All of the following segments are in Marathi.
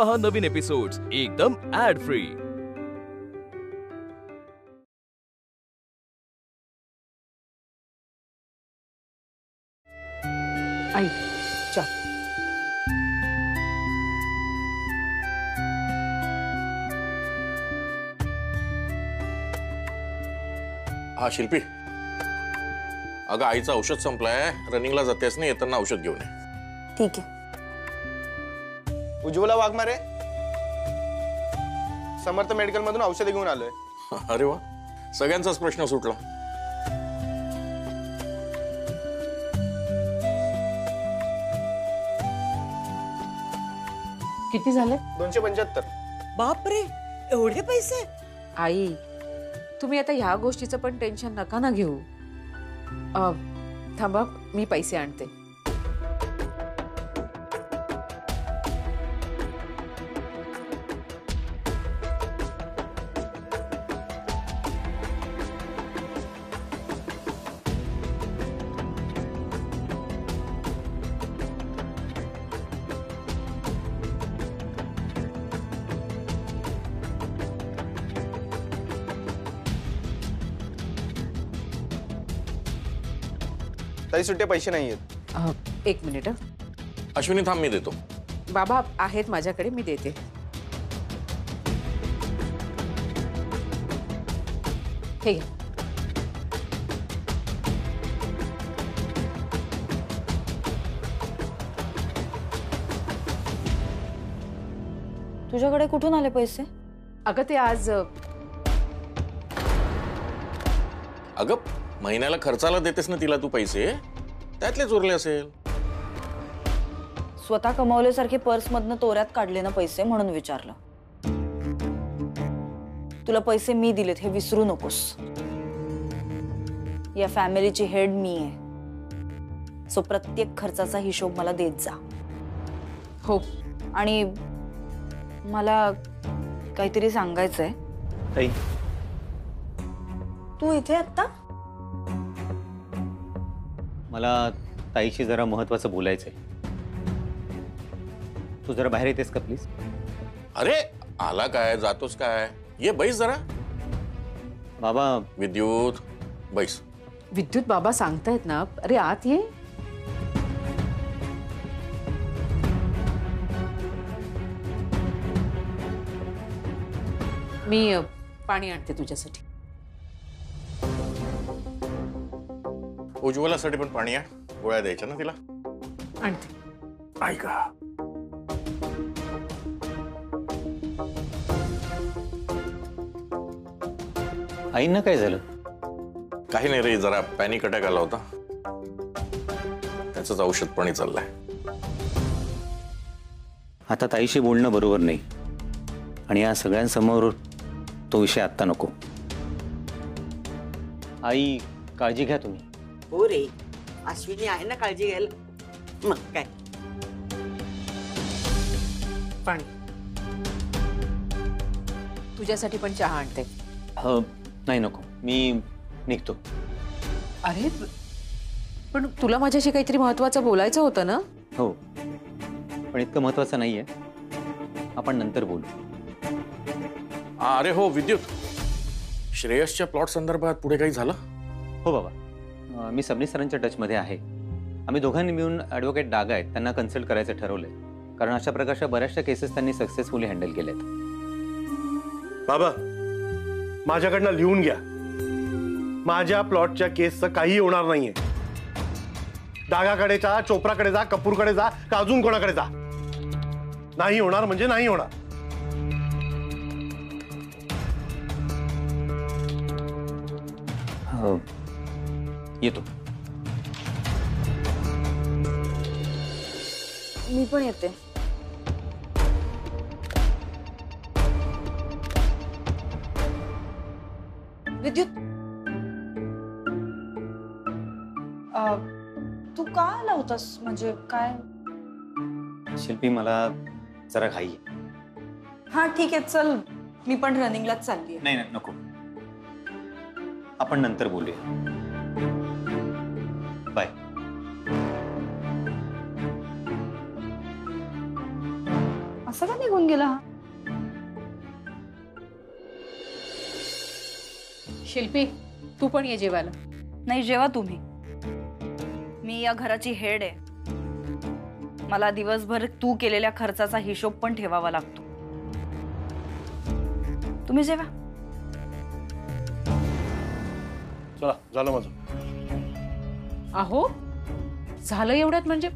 पहा नवीन एपिसोड्स एकदम ऍड फ्री। आई चा हा शिल्पी, अगं आईचं औषध संपलंय, रनिंगला जातेस ना, येताना औषध घेऊन ये। ठीक आहे। उज्ज्वला वाघमारे, समर्थ मेडिकल मधून औषध घेऊन आलोय। अरे वा, सगळ्यांचाच प्रश्न सुटला। किती झाले? 275। बापरे, एवढे पैसे? आई तुम्ही आता ह्या गोष्टीचं पण टेन्शन नका ना घेऊ। थांबा, मी पैसे आणते। ताई सुट्टे पैसे नाहीयेत। एक मिनिट। अश्विनी थांब, मी देतो। बाबा आहेत माझ्याकडे, मी देते। हे घ्या। तुझ्याकडे कुठून आले पैसे? अगं ते आज अगं महिन्याला खर्चाला देतेस ना तिला तू पैसे, त्यातलेच उरले असेल। स्वतः कमावल्यासारखे पर्स मधनं तोऱ्यात काढले ना पैसे, म्हणून विचारलं। तुला पैसे मी दिलेत हे विसरू नकोस। या फॅमिलीची हेड मी आहे, सो प्रत्येक खर्चाचा हिशोब मला देत जा। हो। आणि मला काहीतरी सांगायचंय। ताई तू इथे आता? मला ताईशी जरा महत्त्वाचं बोलायचंय। तू जरा बाहेर येतेस का प्लीज? अरे आला काय, जातोस काय? ये बैस जरा। बाबा विद्युत बैस। विद्युत बाबा सांगतायत ना, अरे आत ये। मी पाणी आणते तुझ्यासाठी। उज्ज्वलासाठी पण पाणी आहे, गोळ्या द्यायच्या ना तिला। आणते। ऐका, आईंना काय झालं? काही नाही रे, जरा पॅनिक अटॅक आला होता, त्याचंच औषध पाणी चाललंय। आता ताईशी बोलणं बरोबर नाही, आणि या सगळ्यांसमोर तो विषय आत्ता नको। आई काळजी घ्या तुम्ही। हो रे, अश्विनी आहे ना काळजी घ्यायला, मग काय। पाणी तुझ्यासाठी पण चहा आणते। नाही नको, मी निघतो। अरे पण तुला माझ्याशी काहीतरी महत्त्वाचं बोलायचं होतं ना? हो, पण इतकं महत्त्वाचं नाहीये, आपण नंतर बोलू। अरे हो विद्युत, श्रेयसच्या प्लॉट संदर्भात पुढे काही झालं? हो बाबा, मी सबनीस सरांच्या टचमध्ये आहे। आम्ही दोघांनी मिळून ॲडव्होकेट डागा आहेत त्यांना कन्सल्ट करायचं ठरवलंय, कारण अशा प्रकारच्या बऱ्याचशा केसेस त्यांनी सक्सेसफुली हँडल केल्यात। बाबा माझ्याकडनं लिहून घ्या, माझ्या प्लॉटच्या केसचं काही होणार नाहीये। डागाकडे जा, चोप्राकडे जा, कपूरकडे जा, का अजून कोणाकडे जा, नाही होणार म्हणजे नाही होणार। येतो। मी पण येते। विद्युत, तू का आला होतास? म्हणजे काय? शिल्पी मला जरा घाई आहे। हा ठीक आहे, चल मी पण रनिंगलाच चालली आहे। नाही नको, आपण नंतर बोलूया। बाय। कसं का निघून गेला हा? शिल्पी तू पण ये जेवायला. नाही, जेवा तुम्ही. मी या घराची हेड आहे. मला दिवसभर तू केलेल्या खर्चाचा हिशोब पण ठेवावा लागतो. तुम्ही जेवा. चला झालं माझं. अहो झालं एवढ्यात म्हणजे?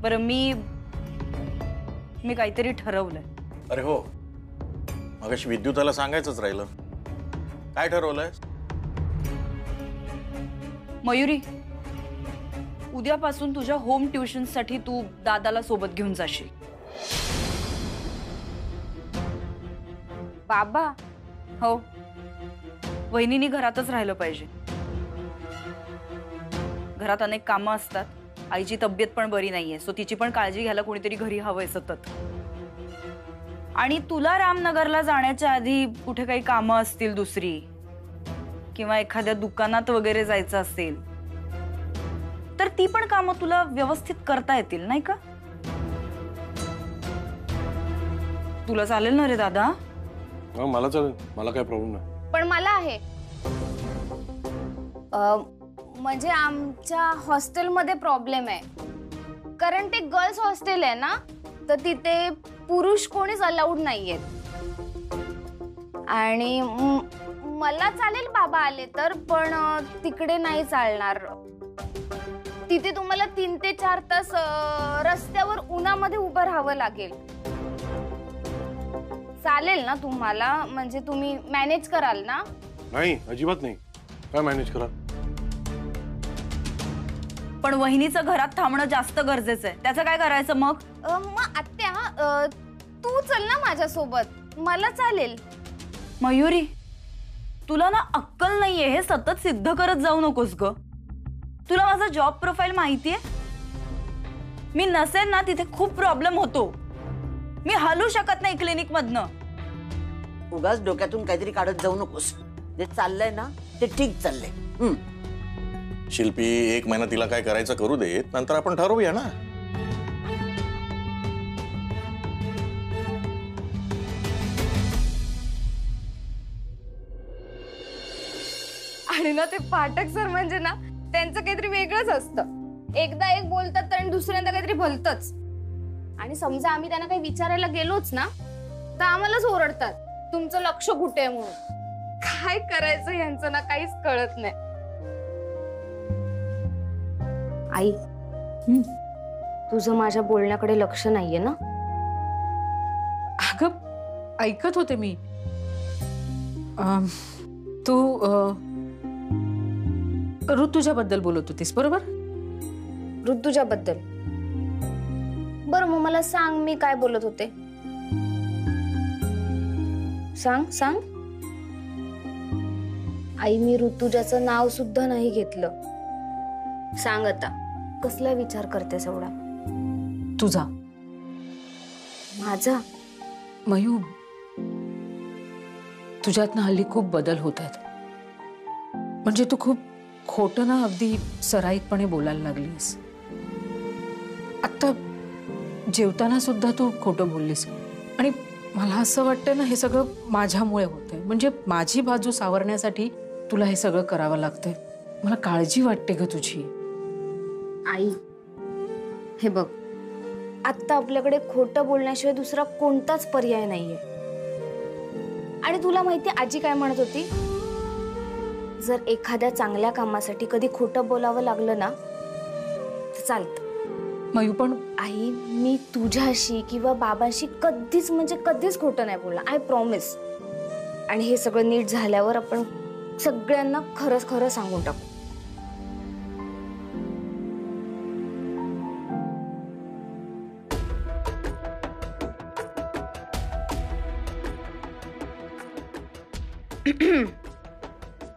बरं, मी काहीतरी ठरवलंय. अरे हो, मगाशी विद्युताला सांगायचंच राहिलं. काय ठरवलंय? मयुरी, उद्यापासून तुझ्या होम ट्युशन साठी तू दादाला सोबत घेऊन जाशील. बाबा? हो, वहिनीनी घरातच राहिलं पाहिजे. घरात अनेक कामं असतात. आईची तब्येत पण बरी नाहीये, सो तिची पण काळजी घ्यायला कोणीतरी घरी हवंय सतत. आणि तुला रामनगरला जाण्याच्या आधी कुठे काही कामं असतील दुसरी, किंवा एखाद्या दुकानात वगैरे जायचं असेल, तर ती पण कामं तुला व्यवस्थित करता येतील, नाही का? तुला चालेल ना रे दादा? मला चालेल, मला काय प्रॉब्लेम नाही. पण मला आहे. म्हणजे आमच्या हॉस्टेलमध्ये प्रॉब्लेम आहे. कारण ते गर्ल्स हॉस्टेल आहे ना, तर तिथे पुरुष कोणीच अलाउड नाहीयेत. आणि मला चालेल बाबा आले तर, पण तिकडे नाही चालणार. तिथे तुम्हाला 3 ते 4 तास रस्त्यावर उन्हामध्ये उभं राहावं लागेल. चालेल ना तुम्हाला? म्हणजे तुम्ही मॅनेज कराल ना? नाही, अजिबात नाही. काय मॅनेज करा? पण वहिनीचं घरात थांबणं जास्त गरजेचं आहे. त्याचं काय करायचं मग? मग आत्या, तू चल ना माझ्यासोबत. मला चालेल. मयुरी, तुला ना अक्कल नाहीये. हे सतत सिद्ध करत जाऊ नकोस ग. तुला माझा जॉब प्रोफाईल माहितीये. मी नसेल ना तिथे खूप प्रॉब्लेम होतो. मी हलू शकत नाही क्लिनिक मधनं. उगाच डोक्यातून काहीतरी काढत जाऊ नकोस. जे चाललंय ना ते ठीक चाललंय. शिल्पी, 1 महिना तिला काय करायचं करू देत, नंतर आपण ठरवूया ना. आणि ना ते पाठक सर म्हणजे ना, त्यांचं काहीतरी वेगळंच असतं. एकदा एक बोलतात आणि दुसऱ्यांदा काहीतरी भलतच. आणि समजा आम्ही त्यांना काही विचारायला गेलोच ना, तर आम्हालाच ओरडतात, तुमचं लक्ष कुठे आहे म्हणून. काय करायचं यांचं ना काहीच कळत नाही. आई, तुझं माझ्या बोलण्याकडे लक्ष नाहीये ना? अगं ऐकत होते मी. तू ऋतुजाबद्दल बोलत होतीस, बरोबर? ऋतुजाबद्दल? बरं, मग मला सांग मी काय बोलत होते. सांग सांग. आई, मी ऋतुजाचं नाव सुद्धा नाही घेतलं. सांग आता, कसला विचार करतेस एवढा? तुझा. माझा? मयू, तुझ्यातनं हल्ली खूप बदल होत आहेत. म्हणजे तू खूप खोटं ना अगदी सराईतपणे बोलायला लागलीस. आता जेवताना सुद्धा तू खोटं बोललीस. आणि मला असं वाटतं ना, हे सगळं माझ्यामुळे होतंय. म्हणजे माझी बाजू सावरण्यासाठी तुला हे सगळं करावं लागतंय. मला काळजी वाटते ग तुझी. आई, हे बघ, आता आपल्याकडे खोटं बोलण्याशिवाय दुसरा कोणताच पर्याय नाहीये. आणि तुला माहिती आजी काय म्हणत होती? जर एखाद्या चांगल्या कामासाठी कधी खोटं बोलावं लागलं ना, तर चालतं. मयू, पण आई, मी तुझ्याशी किंवा बाबांशी कधीच म्हणजे कधीच खोटं नाही बोलणार. I promise. आणि हे सगळं नीट झाल्यावर आपण सगळ्यांना खरंच खरं सांगून टाकू.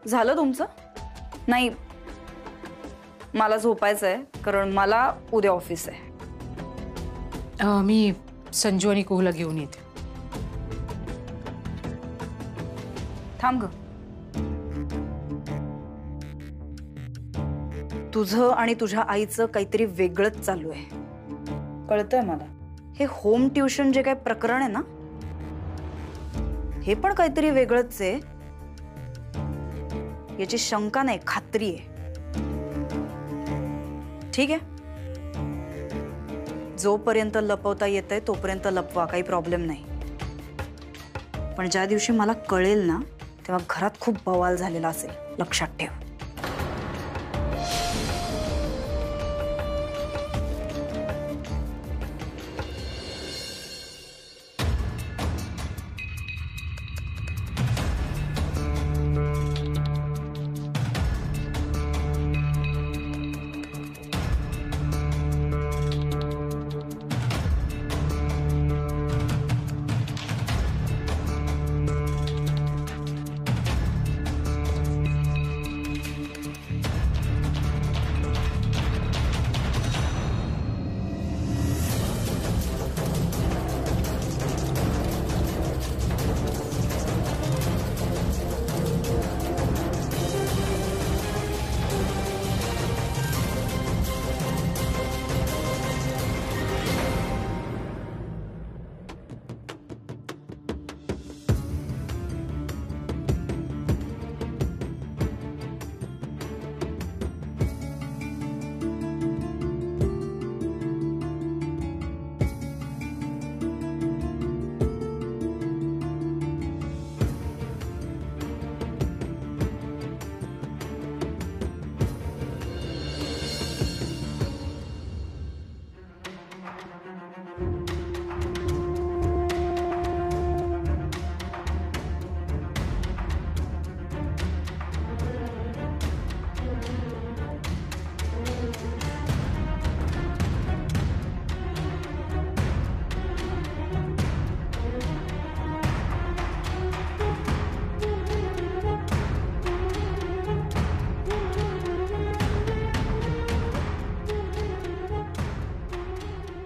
झालं तुमचं? नाही, मला झोपायचंय, कारण मला उद्या ऑफिस आहे. मी संजू आणि कुहूला घेऊन येते. थांब ग. तुझं आणि तुझ्या आईचं काहीतरी वेगळंच चालू आहे, कळतंय मला. हे होम ट्युशन जे काही प्रकरण आहे ना, हे पण काहीतरी वेगळंच आहे याची शंका नाही, खात्री आहे. ठीक आहे, जोपर्यंत लपवता येतंय तोपर्यंत लपवा, काही प्रॉब्लेम नाही. पण ज्या दिवशी मला कळेल ना तेव्हा घरात खूप बवाल झालेला असेल, लक्षात ठेव.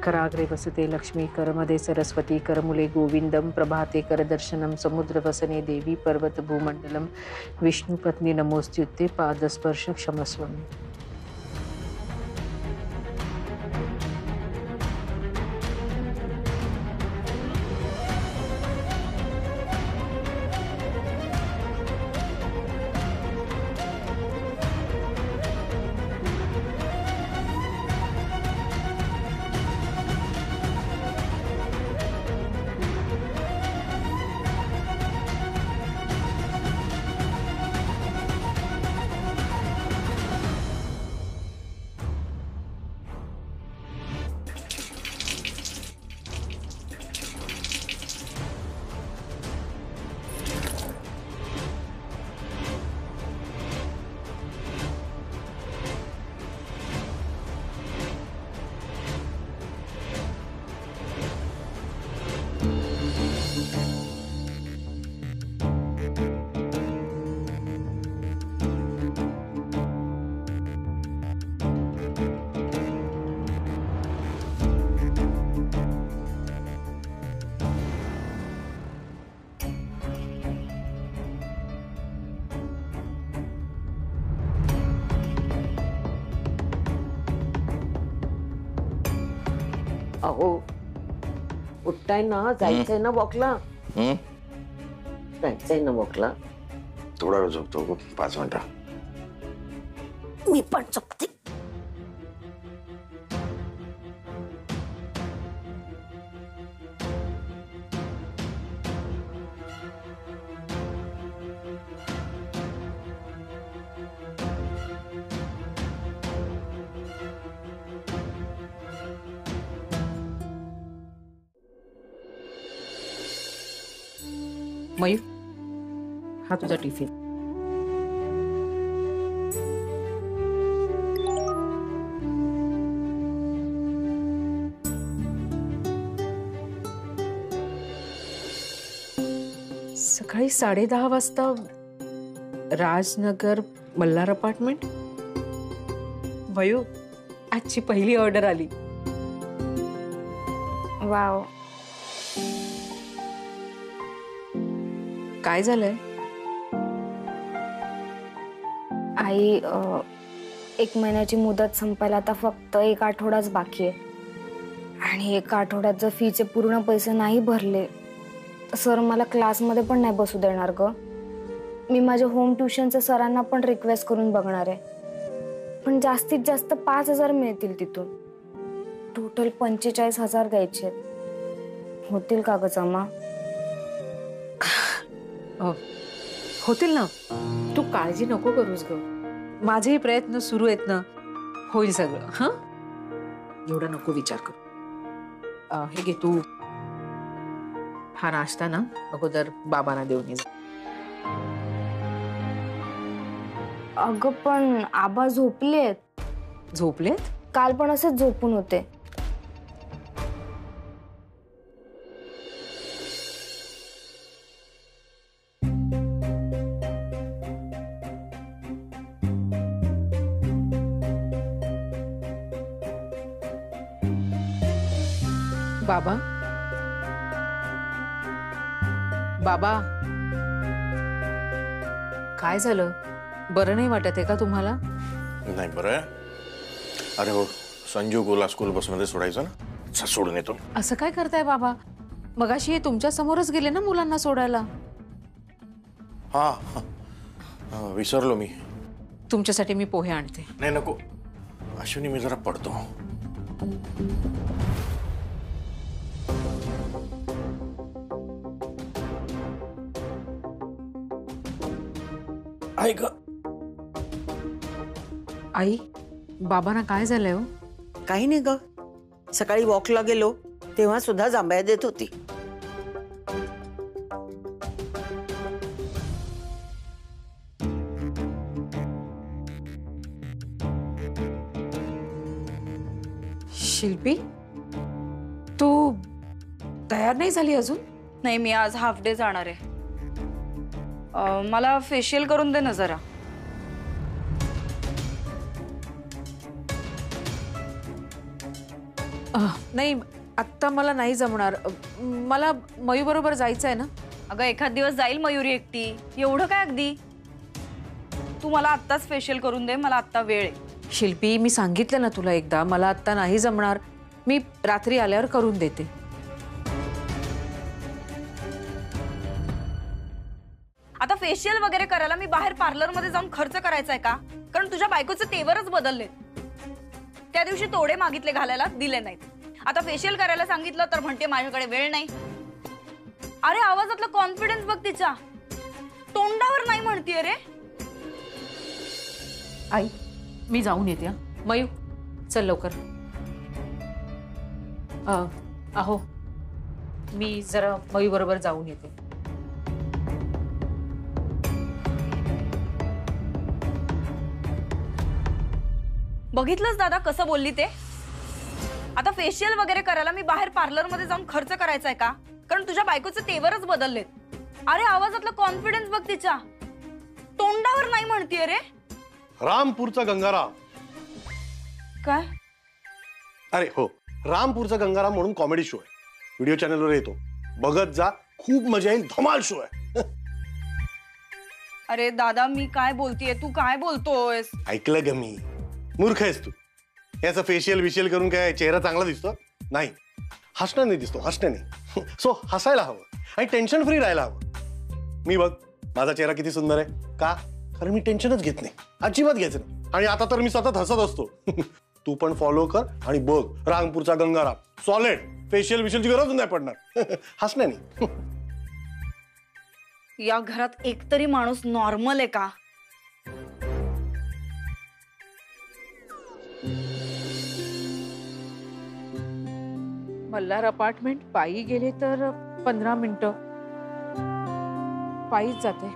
कराग्रे वसते लक्ष्मी करमदे सरस्वती करमुले गोविंदम प्रभाते करदर्शनम समुद्रवसने देवी पर्वत भूमंडलम विष्णुपत्नी नमोस्तुते पादस्पर्श क्षमस्व. अहो उठताय ना, जायचंय ना वॉकला, जायचंय ना वॉकला. थोडा वेळ झोपतो, 5 मिनिटं. मी पण झोपते. मयूर, हा तुझा टिफिन. सकाळी 10:30 वाजता राजनगर मल्हार अपार्टमेंट. मयूर, आजची पहिली ऑर्डर आली. वाव. काय झालंय? आई, 1 महिन्याची मुदत संपायला आता फक्त 1 आठवडाच बाकी आहे आणि एका आठवड्यात जर फीचे पूर्ण पैसे नाही भरले तर सर मला क्लासमध्ये पण नाही बसू देणार ग. मी माझ्या होम ट्युशनच्या सरांना पण रिक्वेस्ट करून बघणार आहे, पण जास्तीत जास्त 5,000 मिळतील तिथून. टोटल 45,000 द्यायचे. होतील का ग जमा? होतील ना, तू काळजी नको करूस ग. माझेही प्रयत्न सुरू आहेत ना, होईल सगळं. हा, एवढा नको विचार कर. हे घे तू, हा नाश्ता ना अगोदर बाबांना देऊन ये. अगं पण आबा झोपलेत. झोपलेत? काल पण असेच झोपून होते. बाबा, बाबा, काय झालं? बरं नाही वाटत आहे का तुम्हाला? नाही बरं आहे. अरे हो, संजू गोला स्कूल बसमध्ये सोडायचं ना, सोडून येतो. असं काय करताय बाबा? मगाशी हे तुमच्या समोरच गेले ना मुलांना सोडायला. हा, विसरलो मी. तुमच्यासाठी मी पोहे आणते. नाही नको अश्विनी, मी जरा पडतो. ऐक आई, बाबांना काय झालंय हो? काही नाही ग, सकाळी वॉकला गेलो तेव्हा सुद्धा जांभया देत होती. शिल्पी, तू तयार नाही झाली अजून? नाही, मी आज हाफ डे जाणार आहे. मला फेशियल करून दे ना जरा. नाही, आत्ता मला नाही जमणार. मला मयू बरोबर जायचं आहे ना. अगं एखाद दिवस जाईल मयुरी एकटी, एवढं काय अगदी. तू मला आत्ताच फेशियल करून दे, मला आत्ता वेळ आहे. शिल्पी, मी सांगितलं ना तुला एकदा, मला आत्ता नाही जमणार. मी रात्री आल्यावर करून देते. आता फेशियल वगैरे करायला मी बाहेर पार्लर मध्ये जाऊन खर्च करायचा आहे का? कारण तुझ्या बायकोचे तेवरच बदलले. त्या दिवशी तोडे मागितले घालायला, दिले नाहीत. आता फेशियल करायला सांगितलं तर म्हणते माझ्याकडे वेळ नाही. अरे आवाजातला कॉन्फिडन्स बघ तिच्या, तोंडावर नाही म्हणतीये रे. आई, मी जाऊन येते. मयू, चल लवकर. अहो, मी जरा मयू बरोबर जाऊन येते. बघितलंच दादा कसं बोलली ते. आता फेशियल वगैरे करायला मी बाहेर पार्लर मध्ये जाऊन खर्च करायचा आहे का? कारण तुझ्या बायकोचे तेवरच बदललेत. अरे आवाजातला कॉन्फिडन्स बघ तिच्या, तोंडावर नाही म्हणतीये रे. रामपूरचा गंगाराम. काय? अरे हो, रामपूरचा गंगाराम म्हणून कॉमेडी शो आहे, व्हिडिओ चॅनलवर येतो, बघत जा, खूप मजा येईल. धमाल शो आहे. अरे दादा, मी काय बोलतीये, तू काय बोलतोयस? ऐकलं ग मी, मूर्ख आहेस तू. याचं फेशियल विशियल करून काय चेहरा चांगला दिसतो? नाही, हसण्याने दिसतो, हसण्याने. सो हसायला हवं आणि टेन्शन फ्री राहायला हवं. मी बघ, माझा चेहरा किती सुंदर आहे का? कारण मी टेन्शनच घेत नाही, अजिबात घ्यायचं नाही. आणि आता तर मी सतत हसत असतो. तू पण फॉलो कर आणि बघ रामपूरचा गंगाराम. सॉलिड, फेशियल विशियलची गरज नाही पडणार. हसण्याने. या घरात एकतरी माणूस नॉर्मल आहे का? मल्हार अपार्टमेंट पायी गेले तर 15 मिनिटं. पायीच जाते.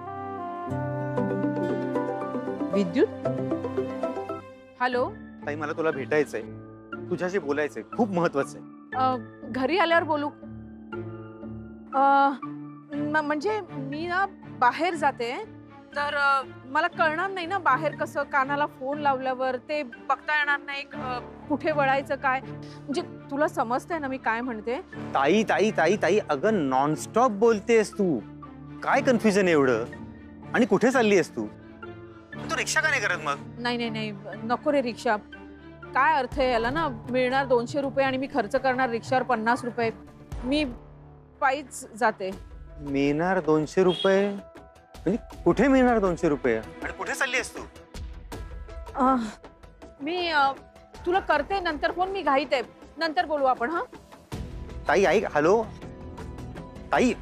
विद्युत, हॅलो. ताई, मला तुला भेटायचंय, तुझ्याशी बोलायचंय, खूप महत्वाचं आहे. घरी आल्यावर बोलू. म्हणजे मी ना बाहेर जाते, तर मला कळणार नाही ना बाहेर कसं. कानाला फोन लावल्यावर ते बघता येणार नाही कुठे वळायचं काय. म्हणजे तुला समजतंय ना मी काय म्हणते? ताई ताई ताई ताई, अगं नॉनस्टॉप बोलतेस तू. काय कन्फ्युजन एवढं? आणि कुठे चालली आहेस तू? तू रिक्षा का नाही करत मग? नाही नाही नाही, नको रे रिक्षा. काय अर्थ आहे याला ना? मिळणार 200 रुपये आणि मी खर्च करणार रिक्षावर 50 रुपये. मी पायीच जाते. मिळणार 200 रुपये म्हणजे कुठे मिळणार 200 रुपये आणि कुठे चालली आहेस तू? मी तुला करते नंतर फोन. मी घाईत आहे. नंतर बोलू आपण. हा ताई ऐक. हॅलो ताई.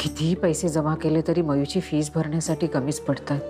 कितीही पैसे जमा केले तरी मयूची फीस भरण्यासाठी कमीच पडतात.